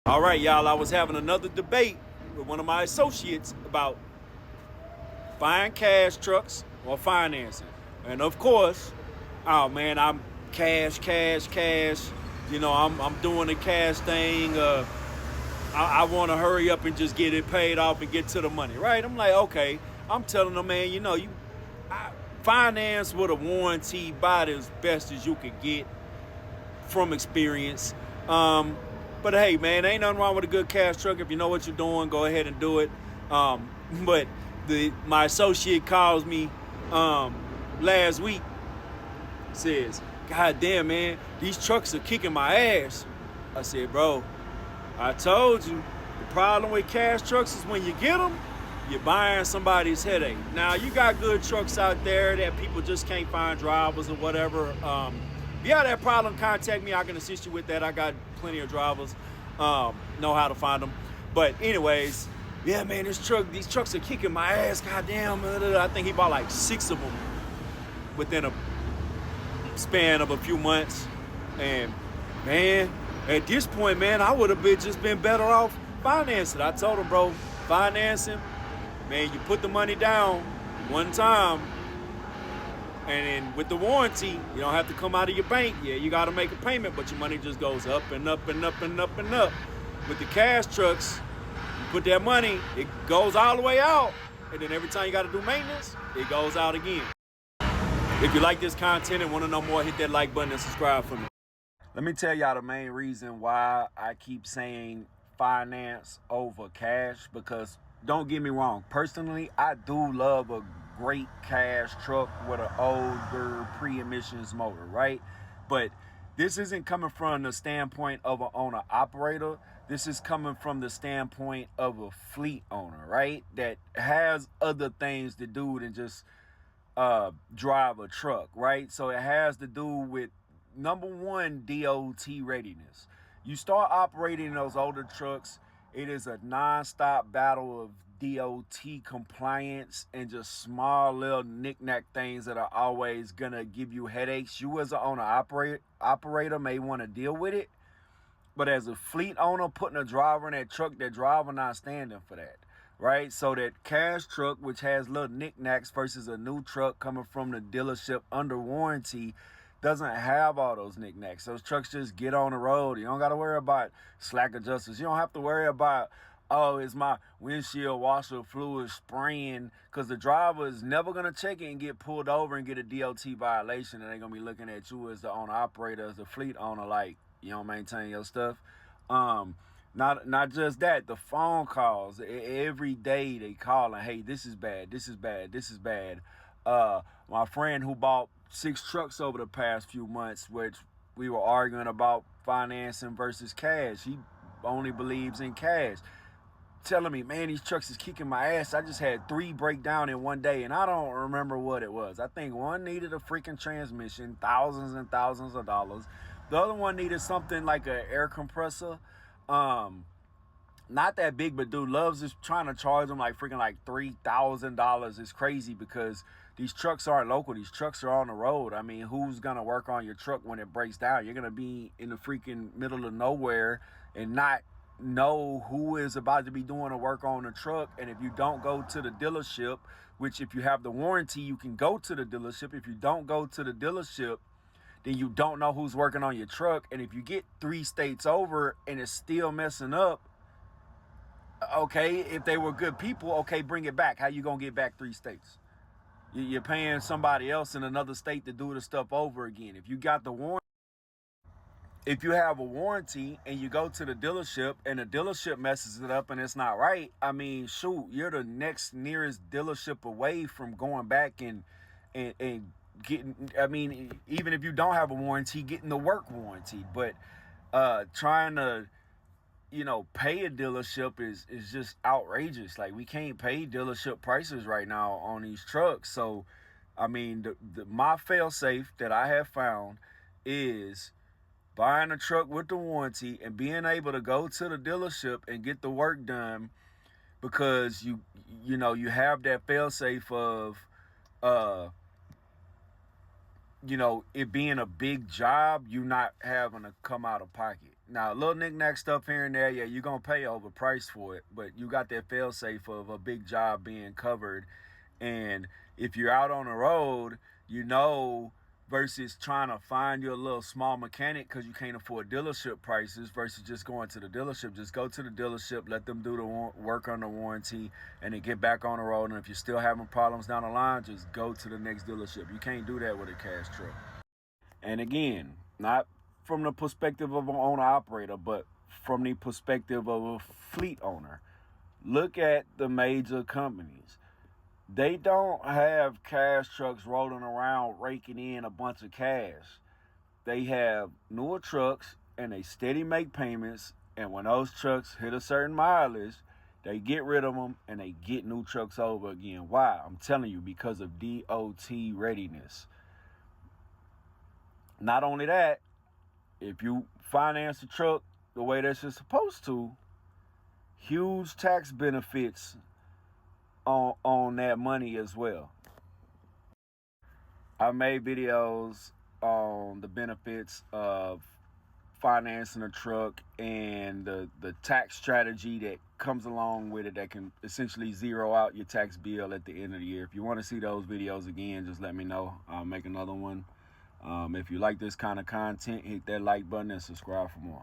All right, y'all, I was having another debate with one of my associates about buying cash trucks or financing. And of course, oh man, I'm cash, cash, cash. I'm doing the cash thing. I want to hurry up and just get it paid off and get to the money, right? I'm like, okay. I'm telling them, man, I, finance with a warranty, buy it as best as you could get from experience. Um, but hey, man, ain't nothing wrong with a good cash truck. If you know what you're doing, go ahead and do it. But my associate calls me last week, says, "God damn, man, these trucks are kicking my ass." I said, "Bro, I told you, the problem with cash trucks is when you get them, you're buying somebody's headache. Now, you got good trucks out there that people just can't find drivers or whatever. If you have that problem, contact me. I can assist you with that. I got plenty of drivers, know how to find them. But anyways, yeah, man, these trucks are kicking my ass. Goddamn. I think he bought like 6 of them within a span of a few months. And man, at this point, man, I would have just been better off financing. I told him, bro, financing, man, you put the money down one time, and then with the warranty, you don't have to come out of your bank. Yeah, you got to make a payment, but your money just goes up and up and up and up and up. With the cash trucks, you put that money, it goes all the way out, and then every time you got to do maintenance, it goes out again. If you like this content and want to know more, hit that like button and subscribe for me. Let me tell y'all the main reason why I keep saying finance over cash, because don't get me wrong, personally, I do love a great cash truck with an older pre-emissions motor, right? But this isn't coming from the standpoint of an owner operator. This is coming from the standpoint of a fleet owner, right? That has other things to do than just drive a truck, right? So it has to do with, number one, DOT readiness. You start operating those older trucks, it is a non-stop battle of DOT compliance and just small little knick-knack things that are always gonna give you headaches. You as an operator may want to deal with it, but as a fleet owner, putting a driver in that truck, that driver not standing for that, right? So that cash truck, which has little knickknacks versus a new truck coming from the dealership under warranty, doesn't have all those knickknacks. Those trucks just get on the road. You don't got to worry about slack adjusters. You don't have to worry about, oh, is my windshield washer fluid spraying? Because the driver is never going to check it and get pulled over and get a DOT violation. And they're going to be looking at you as the owner operator, as the fleet owner, like, you don't maintain your stuff. Not just that, the phone calls every day, they calling, hey, this is bad, this is bad, this is bad. My friend who bought 6 trucks over the past few months, which we were arguing about financing versus cash. He only believes in cash. Telling me, man, these trucks is kicking my ass. I just had 3 break down in one day, and I don't remember what it was. I think one needed a freaking transmission, thousands and thousands of dollars. The other one needed something like an air compressor. Not that big, but dude loves is trying to charge them like freaking like $3,000. It's crazy because these trucks aren't local. These trucks are on the road. I mean, who's gonna work on your truck when it breaks down? You're gonna be in the freaking middle of nowhere and not know who is about to be doing the work on the truck. And if you don't go to the dealership, which if you have the warranty, you can go to the dealership. If you don't go to the dealership, then you don't know who's working on your truck. And if you get 3 states over and it's still messing up, okay, if they were good people, okay, bring it back. How you gonna get back 3 states? You're paying somebody else in another state to do the stuff over again. If you got the warranty, if you have a warranty and you go to the dealership and the dealership messes it up and it's not right, I mean, shoot, you're the next nearest dealership away from going back and getting, I mean, even if you don't have a warranty, getting the work warranty. But trying to, pay a dealership is just outrageous. Like, we can't pay dealership prices right now on these trucks. So, I mean, my fail safe that I have found is buying a truck with the warranty and being able to go to the dealership and get the work done, because you have that fail safe of it being a big job, you not having to come out of pocket. Now, little knick-knack stuff here and there, yeah, you're going to pay overpriced for it, but you got that fail-safe of a big job being covered. And if you're out on the road, you know, versus trying to find your little small mechanic because you can't afford dealership prices versus just going to the dealership. Just go to the dealership, let them do the work on the warranty, and then get back on the road. And if you're still having problems down the line, just go to the next dealership. You can't do that with a cash truck. And again, not from the perspective of an owner-operator, but from the perspective of a fleet owner. Look at the major companies. They don't have cash trucks rolling around raking in a bunch of cash. They have newer trucks and they steady make payments. And when those trucks hit a certain mileage, they get rid of them and they get new trucks over again. Why? I'm telling you, because of DOT readiness. Not only that, if you finance a truck the way that you're supposed to, huge tax benefits on that money as well. I made videos on the benefits of financing a truck and the tax strategy that comes along with it that can essentially zero out your tax bill at the end of the year. If you want to see those videos again, just let me know. I'll make another one. If you like this kind of content, hit that like button and subscribe for more.